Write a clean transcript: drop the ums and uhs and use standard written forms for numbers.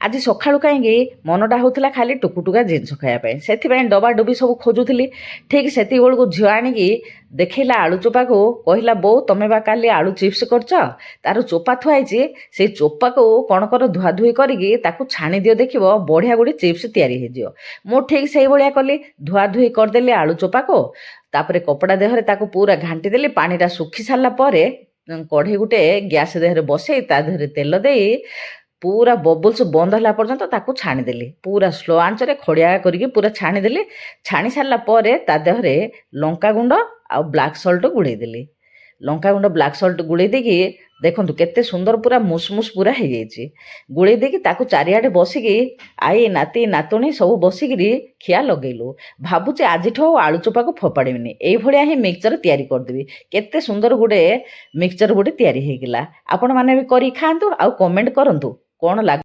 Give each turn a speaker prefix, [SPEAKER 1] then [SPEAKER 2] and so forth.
[SPEAKER 1] ଆଜି ସକାଳୁ କାହିଁକି ମନଟା ହେଉଥିଲା ଖାଲି ଟୁକୁଟୁକା ଜିନିଷ ଖାଇବା ପାଇଁ, ସେଥିପାଇଁ ଡବା ଡୁବି ସବୁ ଖୋଜୁଥିଲି। ଠିକ୍ ସେତିକିବେଳକୁ ଝିଅ ଆଣିକି ଦେଖେଇଲା ଆଳୁ ଚୋପାକୁ, କହିଲା ବୋଉ ତମେ ବା କାଲି ଆଳୁ ଚିପ୍ସ କରିଛ, ତାର ଚୋପା ଥୁଆ ହେଇଛି, ସେଇ ଚୋପାକୁ କ'ଣ କର ଧୁଆଧୁଇ କରିକି ତାକୁ ଛାଣି ଦିଅ, ଦେଖିବ ବଢ଼ିଆ ଗୋଟେ ଚିପ୍ସ ତିଆରି ହେଇଯିବ। ମୁଁ ଠିକ୍ ସେଇଭଳିଆ କଲି, ଧୁଆଧୁଇ କରିଦେଲି ଆଳୁ ଚୋପାକୁ, ତାପରେ କପଡ଼ା ଦେହରେ ତାକୁ ପୁରା ଘାଣ୍ଟି ଦେଲି। ପାଣିଟା ଶୁଖି ସାରିଲା ପରେ କଢ଼େଇ ଗୋଟେ ଗ୍ୟାସ୍ ଦେହରେ ବସେଇ ତା ଦେହରେ ତେଲ ଦେଇ ପୁରା ବବୁଲ୍ସ ବନ୍ଦ ହେଲା ପର୍ଯ୍ୟନ୍ତ ତାକୁ ଛାଣିଦେଲି। ପୁରା ସ୍ଲୋ ଆଞ୍ଚରେ ଖଡ଼ିଆ କରିକି ପୁରା ଛାଣିଦେଲି। ଛାଣି ସାରିଲା ପରେ ତା ଦେହରେ ଲଙ୍କାଗୁଣ୍ଡ ଆଉ ବ୍ଲାକ୍ ସଲ୍ଟ ଗୁଳେଇ ଦେଲି। ଲଙ୍କାଗୁଣ୍ଡ ବ୍ଲାକ୍ ସଲ୍ଟ ଗୁଳେଇ ଦେଇକି ଦେଖନ୍ତୁ କେତେ ସୁନ୍ଦର ପୁରା ମୁସମୁସ ପୁରା ହେଇଯାଇଛି। ଗୁଳେଇ ଦେଇକି ତାକୁ ଚାରିଆଡ଼େ ବସିକି ଆଇ ନାତି ନାତୁଣୀ ସବୁ ବସିକିରି ଖିଆ ଲଗେଇଲୁ। ଭାବୁଛି ଆଜିଠୁ ଆଉ ଆଳୁ ଚୋପାକୁ ଫୋପାଡ଼ିବିନି, ଏଇଭଳିଆ ହିଁ ମିକ୍ସଚର ତିଆରି କରିଦେବି। କେତେ ସୁନ୍ଦର ଗୋଟେ ମିକ୍ସଚର ଗୋଟେ ତିଆରି ହେଇଗଲା। ଆପଣମାନେ ବି କରି ଖାଆନ୍ତୁ ଆଉ କମେଣ୍ଟ କରନ୍ତୁ କ'ଣ ଲାଗ